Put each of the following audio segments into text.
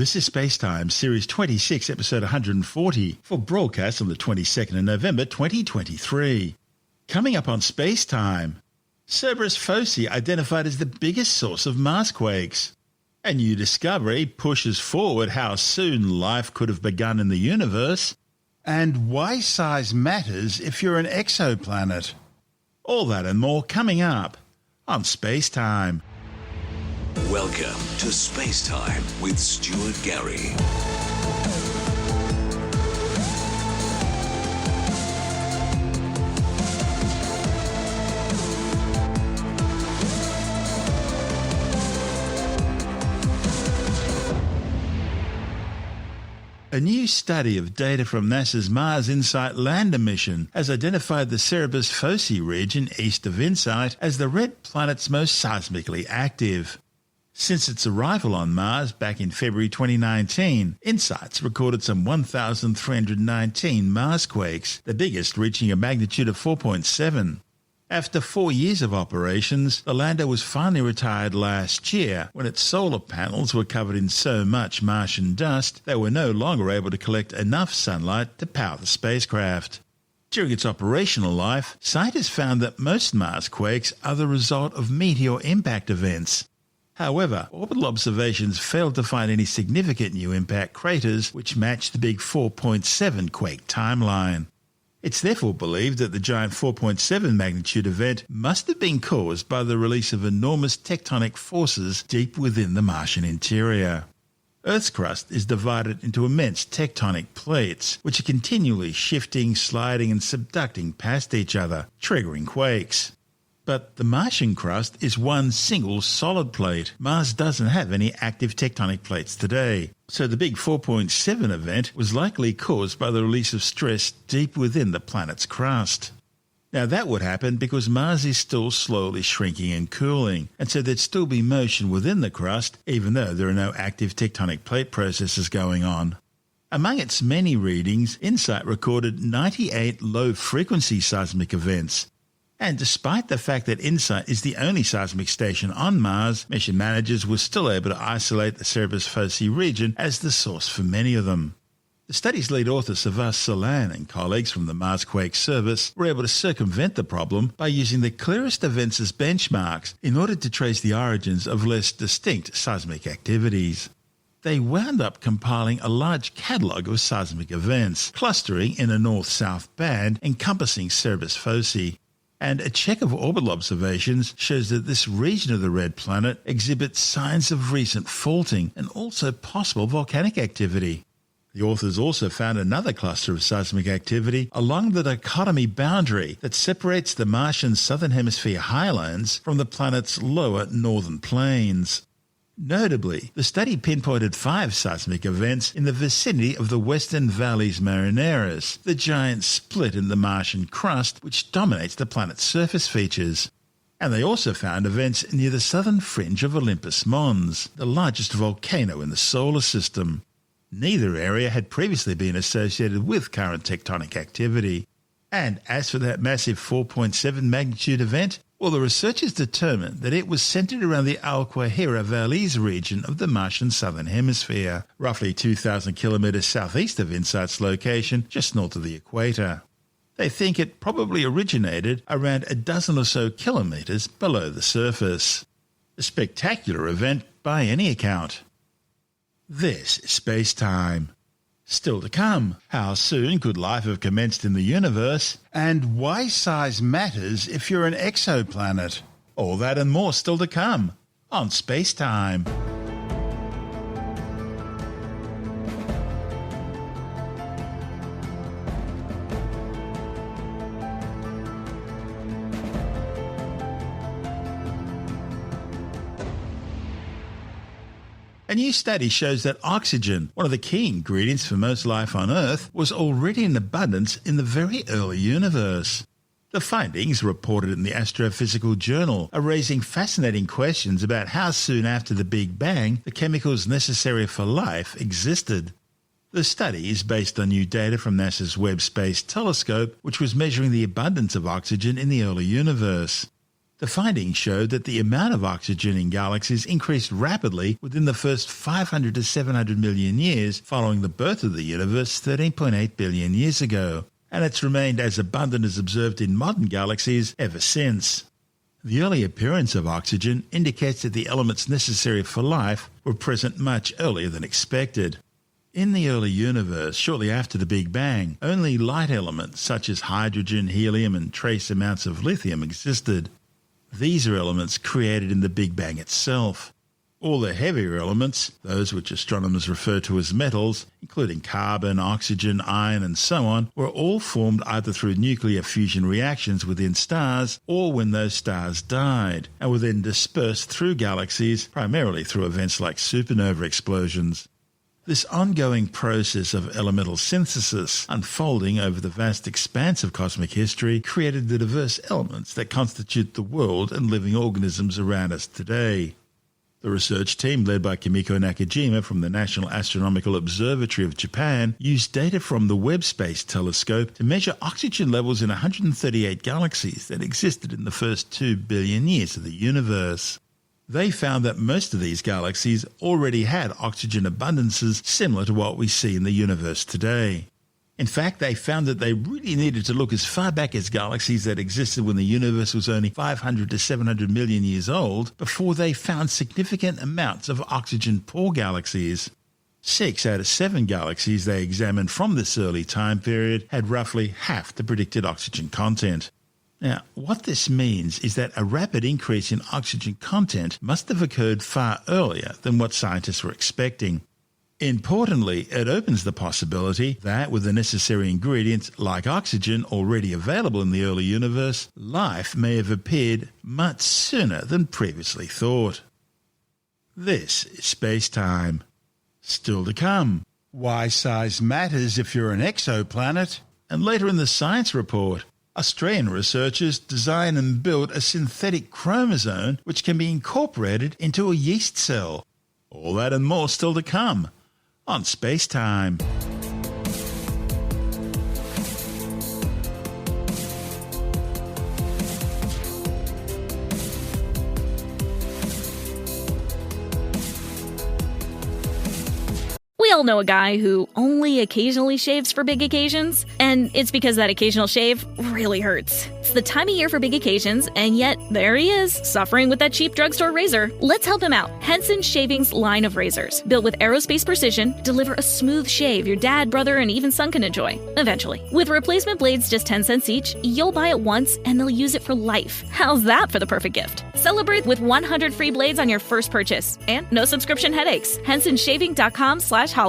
This is SpaceTime, Series 26, Episode 140, for broadcast on the 22nd of November 2023. Coming up on SpaceTime, Cerberus Foci identified as the biggest source of Marsquakes. A new discovery pushes forward how soon life could have begun in the universe, and why size matters if you're an exoplanet. All that and more coming up on SpaceTime. Welcome to SpaceTime with Stuart Gary. A new study of data from NASA's Mars InSight lander mission has identified the Cerberus Foci region east of InSight as the red planet's most seismically active. Since its arrival on Mars back in February 2019, InSight's recorded some 1,319 Marsquakes, the biggest reaching a magnitude of 4.7. After 4 years of operations, the lander was finally retired last year when its solar panels were covered in so much Martian dust they were no longer able to collect enough sunlight to power the spacecraft. During its operational life, scientists found that most Marsquakes are the result of meteor impact events. However, orbital observations failed to find any significant new impact craters which match the big 4.7 quake timeline. It's therefore believed that the giant 4.7 magnitude event must have been caused by the release of enormous tectonic forces deep within the Martian interior. Earth's crust is divided into immense tectonic plates, which are continually shifting, sliding and subducting past each other, triggering quakes. But the Martian crust is one single solid plate. Mars doesn't have any active tectonic plates today, so the big 4.7 event was likely caused by the release of stress deep within the planet's crust. Now that would happen because Mars is still slowly shrinking and cooling, and so there'd still be motion within the crust even though there are no active tectonic plate processes going on. Among its many readings, InSight recorded 98 low-frequency seismic events. And despite the fact that InSight is the only seismic station on Mars, mission managers were still able to isolate the Cerberus Foci region as the source for many of them. The study's lead author Savas Solan and colleagues from the Marsquakes service were able to circumvent the problem by using the clearest events as benchmarks in order to trace the origins of less distinct seismic activities. They wound up compiling a large catalogue of seismic events, clustering in a north-south band encompassing Cerberus Foci. And a check of orbital observations shows that this region of the red planet exhibits signs of recent faulting and also possible volcanic activity. The authors also found another cluster of seismic activity along the dichotomy boundary that separates the Martian southern hemisphere highlands from the planet's lower northern plains. Notably, the study pinpointed 5 seismic events in the vicinity of the Western Valles Marineris, the giant split in the Martian crust which dominates the planet's surface features. And they also found events near the southern fringe of Olympus Mons, the largest volcano in the solar system. Neither area had previously been associated with current tectonic activity. And as for that massive 4.7 magnitude event, well, the researchers determined that it was centered around the Alquajira Valles region of the Martian southern hemisphere, roughly 2,000 kilometers southeast of InSight's location, just north of the equator. They think it probably originated around a dozen or so kilometers below the surface. A spectacular event by any account. This is SpaceTime. Still to come, how soon could life have commenced in the universe, and why size matters if you're an exoplanet. All that and more still to come on SpaceTime. A new study shows that oxygen, one of the key ingredients for most life on Earth, was already in abundance in the very early universe. The findings, reported in the Astrophysical Journal, are raising fascinating questions about how soon after the Big Bang the chemicals necessary for life existed. The study is based on new data from NASA's Webb Space Telescope, which was measuring the abundance of oxygen in the early universe. The findings showed that the amount of oxygen in galaxies increased rapidly within the first 500 to 700 million years following the birth of the universe 13.8 billion years ago, and it's remained as abundant as observed in modern galaxies ever since. The early appearance of oxygen indicates that the elements necessary for life were present much earlier than expected. In the early universe, shortly after the Big Bang, only light elements such as hydrogen, helium, and trace amounts of lithium existed. These are elements created in the Big Bang itself. All the heavier elements, those which astronomers refer to as metals, including carbon, oxygen, iron, and so on, were all formed either through nuclear fusion reactions within stars or when those stars died, and were then dispersed through galaxies, primarily through events like supernova explosions. This ongoing process of elemental synthesis, unfolding over the vast expanse of cosmic history, created the diverse elements that constitute the world and living organisms around us today. The research team, led by Kimiko Nakajima from the National Astronomical Observatory of Japan, used data from the Webb Space Telescope to measure oxygen levels in 138 galaxies that existed in the first 2 billion years of the universe. They found that most of these galaxies already had oxygen abundances similar to what we see in the universe today. In fact, they found that they really needed to look as far back as galaxies that existed when the universe was only 500 to 700 million years old before they found significant amounts of oxygen-poor galaxies. 6 out of 7 galaxies they examined from this early time period had roughly half the predicted oxygen content. Now, what this means is that a rapid increase in oxygen content must have occurred far earlier than what scientists were expecting. Importantly, it opens the possibility that with the necessary ingredients like oxygen already available in the early universe, life may have appeared much sooner than previously thought. This is SpaceTime. Still to come, why size matters if you're an exoplanet, and later in the science report, Australian researchers design and build a synthetic chromosome which can be incorporated into a yeast cell. All that and more still to come on SpaceTime. We all know a guy who only occasionally shaves for big occasions, and it's because that occasional shave really hurts. It's the time of year for big occasions, and yet there he is, suffering with that cheap drugstore razor. Let's help him out. Henson Shaving's line of razors, built with aerospace precision, deliver a smooth shave your dad, brother, and even son can enjoy, eventually. With replacement blades just 10 cents each, you'll buy it once and they'll use it for life. How's that for the perfect gift? Celebrate with 100 free blades on your first purchase, and no subscription headaches. HensonShaving.com/holiday.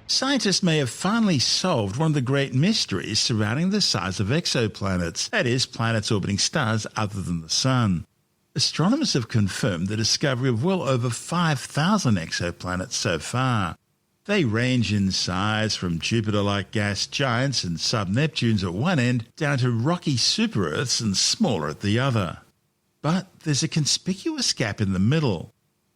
Scientists may have finally solved one of the great mysteries surrounding the size of exoplanets, that is, planets orbiting stars other than the Sun. Astronomers have confirmed the discovery of well over 5,000 exoplanets so far. They range in size from Jupiter-like gas giants and sub-Neptunes at one end down to rocky super-Earths and smaller at the other. But there's a conspicuous gap in the middle.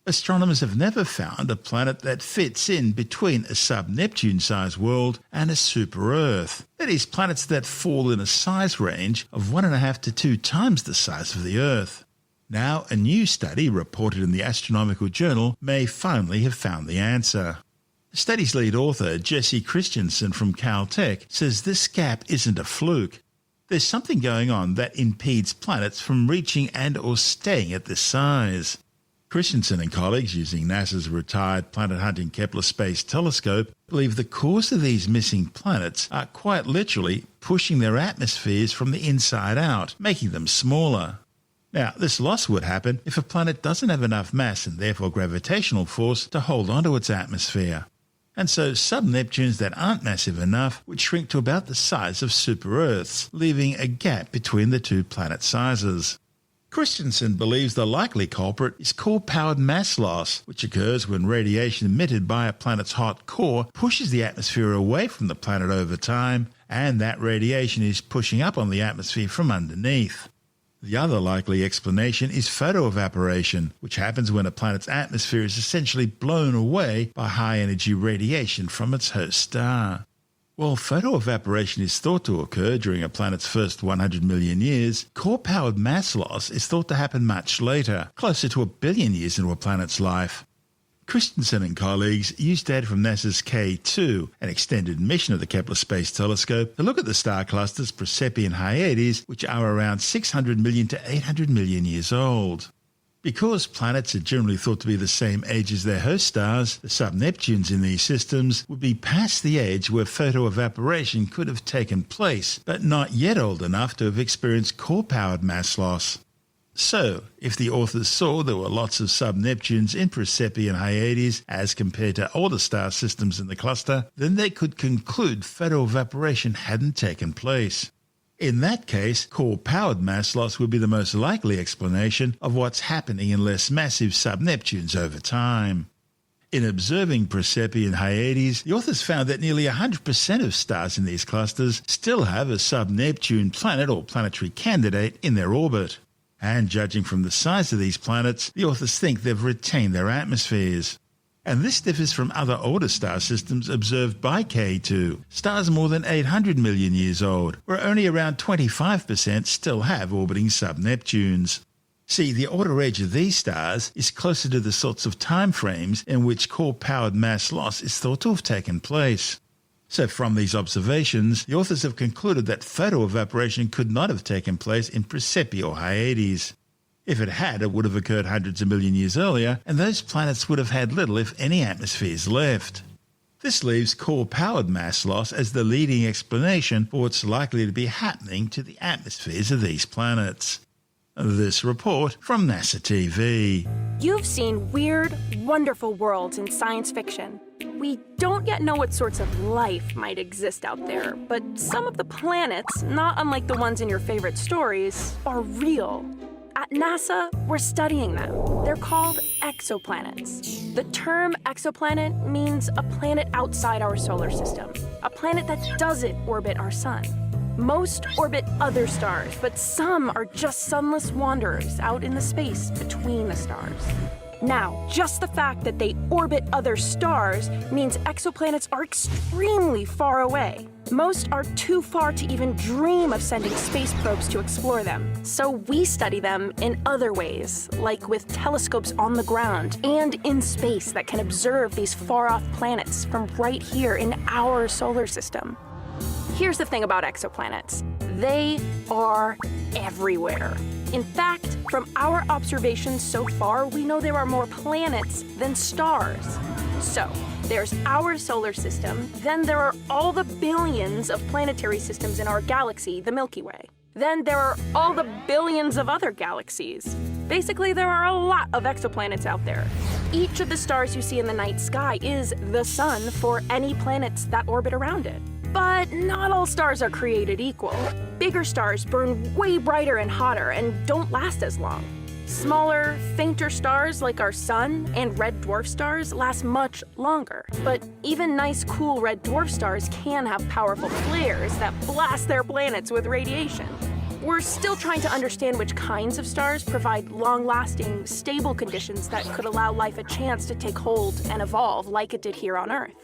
Astronomers have never found a planet that fits in between a sub-Neptune-sized world and a super-Earth. That is, planets that fall in a size range of 1.5 to 2 times the size of the Earth. Now, a new study reported in the Astronomical Journal may finally have found the answer. The study's lead author, Jesse Christensen from Caltech, says this gap isn't a fluke. There's something going on that impedes planets from reaching and or staying at this size. Christensen and colleagues using NASA's retired planet-hunting Kepler Space Telescope believe the cause of these missing planets are quite literally pushing their atmospheres from the inside out, making them smaller. Now, this loss would happen if a planet doesn't have enough mass and therefore gravitational force to hold onto its atmosphere. And so sub-Neptunes that aren't massive enough would shrink to about the size of super-Earths, leaving a gap between the two planet sizes. Christensen believes the likely culprit is core-powered mass loss, which occurs when radiation emitted by a planet's hot core pushes the atmosphere away from the planet over time, and that radiation is pushing up on the atmosphere from underneath. The other likely explanation is photoevaporation, which happens when a planet's atmosphere is essentially blown away by high-energy radiation from its host star. While photoevaporation is thought to occur during a planet's first 100 million years, core-powered mass loss is thought to happen much later, closer to 1 billion years into a planet's life. Christensen and colleagues used data from NASA's K2, an extended mission of the Kepler Space Telescope, to look at the star clusters Prasepe and Hyades, which are around 600 million to 800 million years old. Because planets are generally thought to be the same age as their host stars, the sub-Neptunes in these systems would be past the age where photoevaporation could have taken place, but not yet old enough to have experienced core-powered mass loss. So, if the authors saw there were lots of sub-Neptunes in Prasepe and Hyades as compared to older star systems in the cluster, then they could conclude photoevaporation hadn't taken place. In that case, core-powered mass loss would be the most likely explanation of what's happening in less massive sub-Neptunes over time. In observing Prasepe and Hyades, the authors found that nearly 100% of stars in these clusters still have a sub-Neptune planet or planetary candidate in their orbit. And judging from the size of these planets, the authors think they've retained their atmospheres. And this differs from other older star systems observed by K2, stars more than 800 million years old, where only around 25% still have orbiting sub-Neptunes. See, the older age of these stars is closer to the sorts of time frames in which core-powered mass loss is thought to have taken place. So from these observations, the authors have concluded that photoevaporation could not have taken place in Prasepe or Hyades. If it had, it would have occurred hundreds of million years earlier, and those planets would have had little, if any, atmospheres left. This leaves core-powered mass loss as the leading explanation for what's likely to be happening to the atmospheres of these planets. This report from NASA TV. You've seen weird, wonderful worlds in science fiction. We don't yet know what sorts of life might exist out there, but some of the planets, not unlike the ones in your favorite stories, are real. At NASA, we're studying them. They're called exoplanets. The term exoplanet means a planet outside our solar system, a planet that doesn't orbit our sun. Most orbit other stars, but some are just sunless wanderers out in the space between the stars. Now, just the fact that they orbit other stars means exoplanets are extremely far away. Most are too far to even dream of sending space probes to explore them. So we study them in other ways, like with telescopes on the ground and in space that can observe these far-off planets from right here in our solar system. Here's the thing about exoplanets. They are everywhere. In fact, from our observations so far, we know there are more planets than stars. So, there's our solar system, then there are all the billions of planetary systems in our galaxy, the Milky Way. Then there are all the billions of other galaxies. Basically, there are a lot of exoplanets out there. Each of the stars you see in the night sky is the sun for any planets that orbit around it. But not all stars are created equal. Bigger stars burn way brighter and hotter and don't last as long. Smaller, fainter stars like our sun and red dwarf stars last much longer. But even nice, cool red dwarf stars can have powerful flares that blast their planets with radiation. We're still trying to understand which kinds of stars provide long-lasting, stable conditions that could allow life a chance to take hold and evolve like it did here on Earth.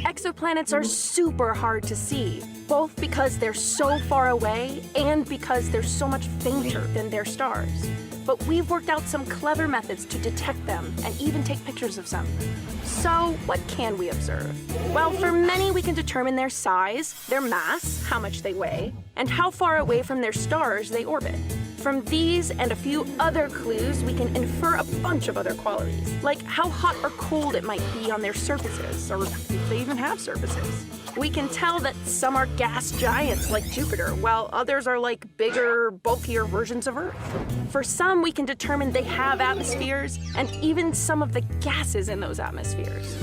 Exoplanets are super hard to see, both because they're so far away and because they're so much fainter than their stars. But we've worked out some clever methods to detect them and even take pictures of some. So, what can we observe? Well, for many, we can determine their size, their mass, how much they weigh, and how far away from their stars they orbit. From these and a few other clues, we can infer a bunch of other qualities, like how hot or cold it might be on their surfaces, or if they even have surfaces. We can tell that some are gas giants like Jupiter, while others are like bigger, bulkier versions of Earth. For some, we can determine they have atmospheres, and even some of the gases in those atmospheres.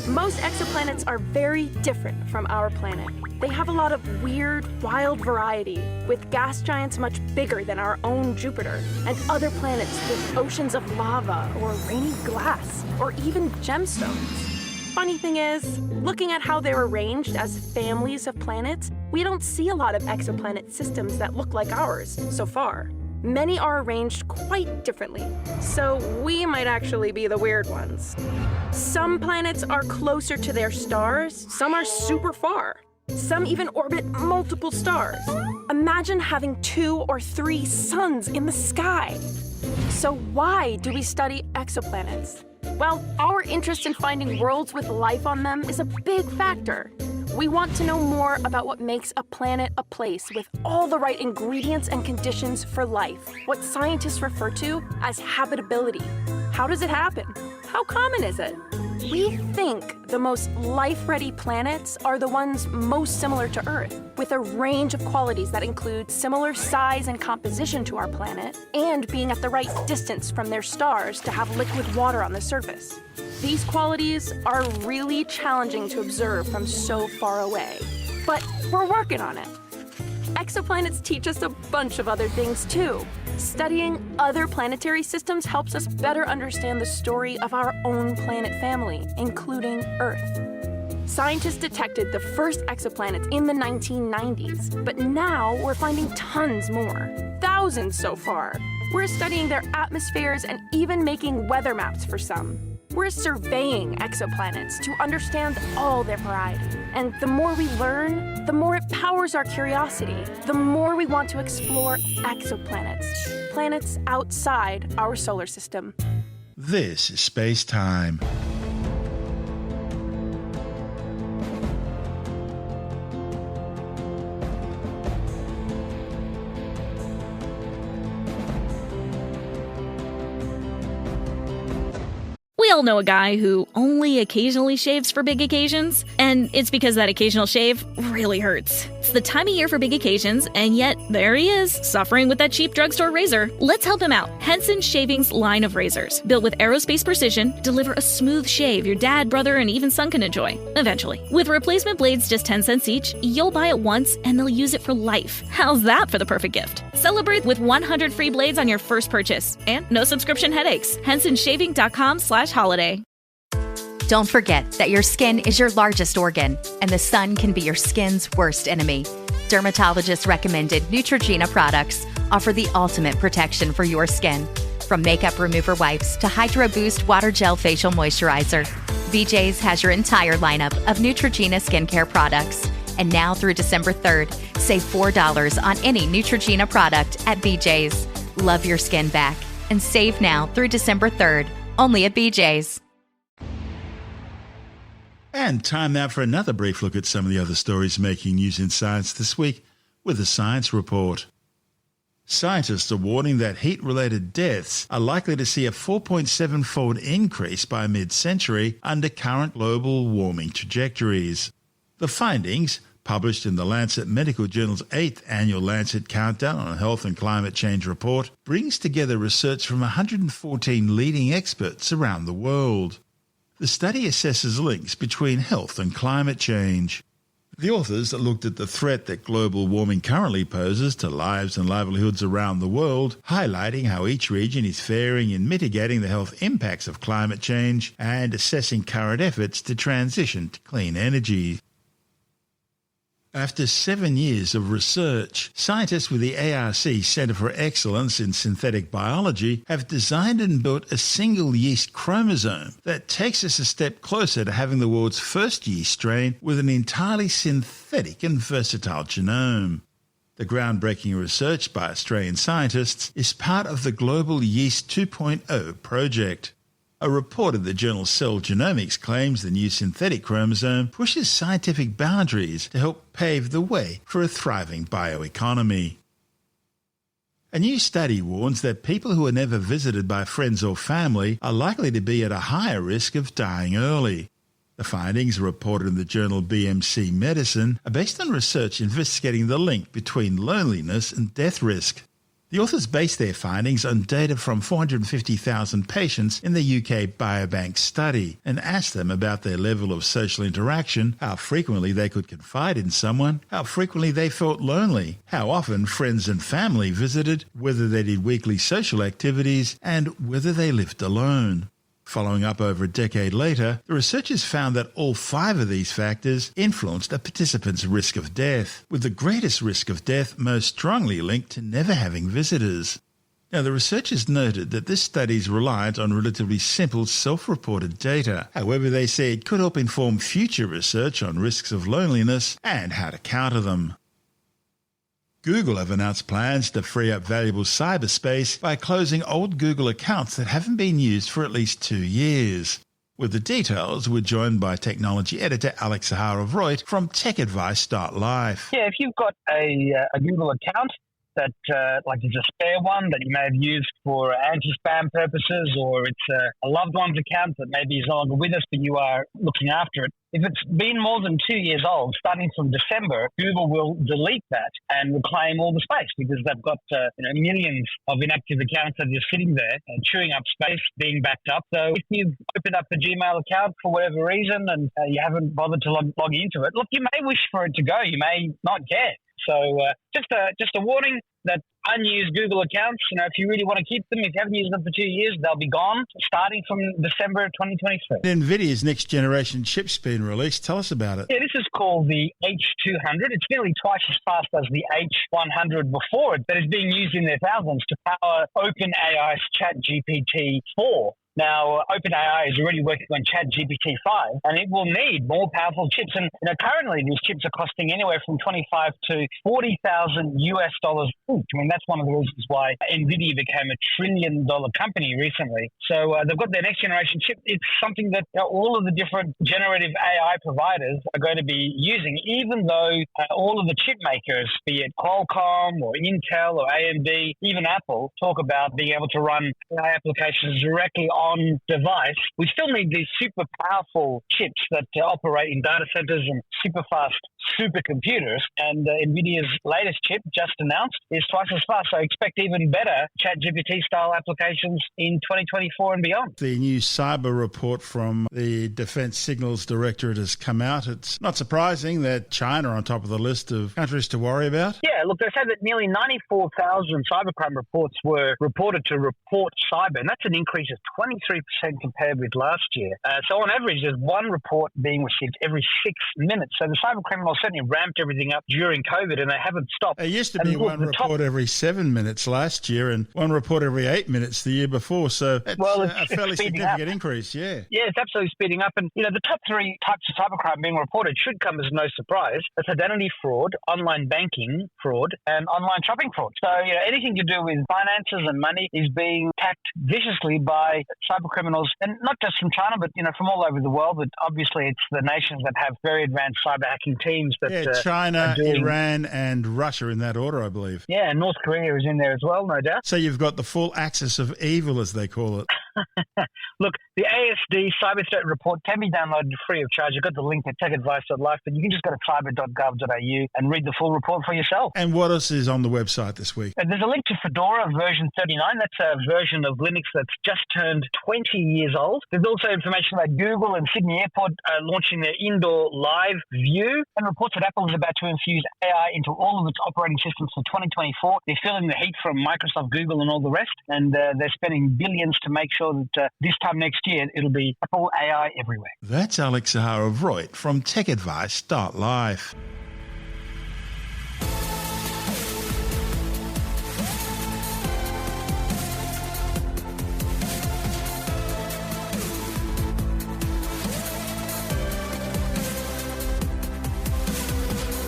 Most exoplanets are very different from our planet. They have a lot of weird, wild variety, with gas giants much bigger than our own Jupiter, and other planets with oceans of lava, or rainy glass, or even gemstones. Funny thing is, looking at how they're arranged as families of planets, we don't see a lot of exoplanet systems that look like ours so far. Many are arranged quite differently, so we might actually be the weird ones. Some planets are closer to their stars, some are super far. Some even orbit multiple stars. Imagine having 2 or 3 suns in the sky. So why do we study exoplanets? Well, our interest in finding worlds with life on them is a big factor. We want to know more about what makes a planet a place with all the right ingredients and conditions for life, what scientists refer to as habitability. How does it happen? How common is it? We think the most life-ready planets are the ones most similar to Earth, with a range of qualities that include similar size and composition to our planet, and being at the right distance from their stars to have liquid water on the surface. These qualities are really challenging to observe from so far away, but we're working on it. Exoplanets teach us a bunch of other things too. Studying other planetary systems helps us better understand the story of our own planet family, including Earth. Scientists detected the first exoplanets in the 1990s, but now we're finding tons more, thousands so far. We're studying their atmospheres and even making weather maps for some. We're surveying exoplanets to understand all their variety. And the more we learn, the more it powers our curiosity. The more we want to explore exoplanets, planets outside our solar system. This is SpaceTime. We all know a guy who only occasionally shaves for big occasions, and it's because that occasional shave really hurts. It's the time of year for big occasions, and yet there he is, suffering with that cheap drugstore razor. Let's help him out. Henson Shaving's line of razors, built with aerospace precision, deliver a smooth shave your dad, brother, and even son can enjoy, eventually. With replacement blades just 10 cents each, you'll buy it once and they'll use it for life. How's that for the perfect gift? Celebrate with 100 free blades on your first purchase, and no subscription headaches. HensonShaving.com/holiday. Don't forget that your skin is your largest organ, and the sun can be your skin's worst enemy. Dermatologist recommended Neutrogena products offer the ultimate protection for your skin. From makeup remover wipes to Hydro Boost Water Gel Facial Moisturizer, BJ's has your entire lineup of Neutrogena skincare products. And now through December 3rd, save $4 on any Neutrogena product at BJ's. Love your skin back and save now through December 3rd, only at BJ's. And time now for another brief look at some of the other stories making news in science this week with a science report. Scientists are warning that heat-related deaths are likely to see a 4.7-fold increase by mid-century under current global warming trajectories. The findings, published in the Lancet Medical Journal's 8th annual Lancet Countdown on Health and Climate Change report, brings together research from 114 leading experts around the world. The study assesses links between health and climate change. The authors looked at the threat that global warming currently poses to lives and livelihoods around the world, highlighting how each region is faring in mitigating the health impacts of climate change and assessing current efforts to transition to clean energy. After 7 years of research, scientists with the ARC Centre for Excellence in Synthetic Biology have designed and built a single yeast chromosome that takes us a step closer to having the world's first yeast strain with an entirely synthetic and versatile genome. The groundbreaking research by Australian scientists is part of the Global Yeast 2.0 project. A report in the journal Cell Genomics claims the new synthetic chromosome pushes scientific boundaries to help pave the way for a thriving bioeconomy. A new study warns that people who are never visited by friends or family are likely to be at a higher risk of dying early. The findings, reported in the journal BMC Medicine, are based on research investigating the link between loneliness and death risk. The authors based their findings on data from 450,000 patients in the UK Biobank study and asked them about their level of social interaction, how frequently they could confide in someone, how frequently they felt lonely, how often friends and family visited, whether they did weekly social activities, and whether they lived alone. Following up over a decade later, the researchers found that all 5 of these factors influenced a participant's risk of death, with the greatest risk of death most strongly linked to never having visitors. Now, the researchers noted that this study is reliant on relatively simple self-reported data. However, they say it could help inform future research on risks of loneliness and how to counter them. Google have announced plans to free up valuable cyberspace by closing old Google accounts that haven't been used for at least 2 years. With the details, we're joined by technology editor Alex Zaharov-Reutt from TechAdvice.life. Yeah, if you've got a Google account that like it's a spare one that you may have used for anti-spam purposes, or it's a loved one's account that maybe is no longer with us but you are looking after it. If it's been more than 2 years old, starting from December, Google will delete that and reclaim all the space because they've got millions of inactive accounts that are just sitting there and chewing up space, being backed up. So if you've opened up a Gmail account for whatever reason and you haven't bothered to log into it, look, you may wish for it to go. You may not care. So just a warning that unused Google accounts, if you really want to keep them, if you haven't used them for 2 years, they'll be gone starting from December 2023. NVIDIA's next generation chip's been released. Tell us about it. Yeah, this is called the H200. It's nearly twice as fast as the H100 before it, but it's being used in their thousands to power OpenAI's ChatGPT-4. Now, OpenAI is already working on ChatGPT-5, and it will need more powerful chips. And currently, these chips are costing anywhere from $25,000 to $40,000 US each. I mean, that's one of the reasons why NVIDIA became a $1 trillion company recently. So they've got their next generation chip. It's something that all of the different generative AI providers are going to be using, even though all of the chip makers, be it Qualcomm or Intel or AMD, even Apple, talk about being able to run AI applications directly on device. We still need these super powerful chips that operate in data centers and super fast supercomputers, and NVIDIA's latest chip, just announced, is twice as fast. So expect even better ChatGPT-style applications in 2024 and beyond. The new cyber report from the Defense Signals Directorate has come out. It's not surprising that China are on top of the list of countries to worry about. Yeah, look, they say that nearly 94,000 cybercrime reports were reported to report cyber, and that's an increase of 23% compared with last year. So on average, there's one report being received every 6 minutes. So the cyber criminals certainly ramped everything up during COVID, and they haven't stopped. There used to be one report every 7 minutes last year and one report every 8 minutes the year before. So it's a fairly significant increase, yeah. Yeah, it's absolutely speeding up. And, the top three types of cybercrime being reported should come as no surprise. It's identity fraud, online banking fraud, and online shopping fraud. So, anything to do with finances and money is being attacked viciously by cyber criminals, and not just from China, but, from all over the world. But obviously, it's the nations that have very advanced cyber hacking teams that China, Iran, and Russia in that order, I believe. Yeah, and North Korea is in there as well, no doubt. So you've got the full axis of evil, as they call it. Look, the ASD Cyber Threat Report can be downloaded free of charge. I've got the link at techadvice.life, but you can just go to cyber.gov.au and read the full report for yourself. And what else is on the website this week? There's a link to Fedora version 39. That's a version of Linux that's just turned 20 years old. There's also information about Google and Sydney Airport launching their indoor live view, and reports that Apple is about to infuse AI into all of its operating systems for 2024. They're feeling the heat from Microsoft, Google, and all the rest, and they're spending billions to make sure that this time next year it'll be Apple AI everywhere. That's Alex Zaharov-Reutt from TechAdvice.life.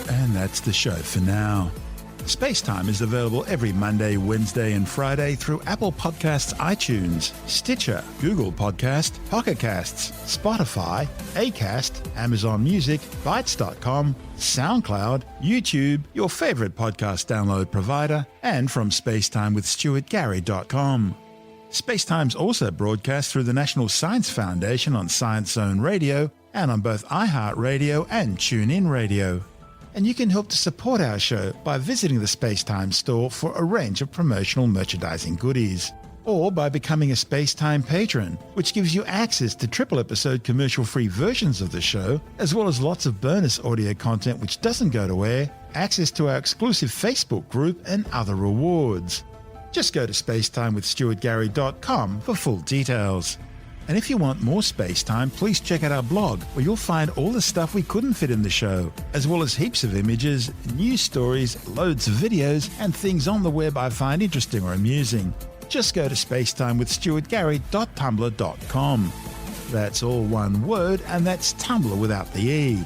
And that's the show for now. SpaceTime is available every Monday, Wednesday and Friday through Apple Podcasts, iTunes, Stitcher, Google Podcast, Pocket Casts, Spotify, Acast, Amazon Music, Bytes.com, SoundCloud, YouTube, your favourite podcast download provider, and from SpaceTimeWithStuartGary.com. SpaceTime's also broadcast through the National Science Foundation on Science Zone Radio and on both iHeartRadio and TuneIn Radio. And you can help to support our show by visiting the SpaceTime store for a range of promotional merchandising goodies, or by becoming a SpaceTime patron, which gives you access to triple-episode commercial-free versions of the show, as well as lots of bonus audio content which doesn't go to air, access to our exclusive Facebook group, and other rewards. Just go to SpaceTimeWithStuartGary.com for full details. And if you want more space time, please check out our blog, where you'll find all the stuff we couldn't fit in the show, as well as heaps of images, news stories, loads of videos, and things on the web I find interesting or amusing. just go to spacetimewithstuartgary.tumblr.com. That's all one word, and that's Tumblr without the E.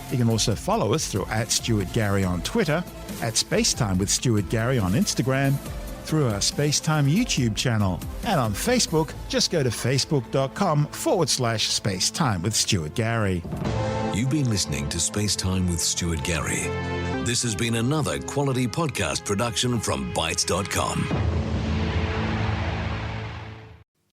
You can also follow us through @StuartGary on Twitter, @SpaceTimeWithStuartGary on Instagram, through our SpaceTime YouTube channel, and on Facebook, just go to facebook.com/SpaceTime with Stuart Gary. You've been listening to SpaceTime with Stuart Gary. This has been another quality podcast production from Bytes.com.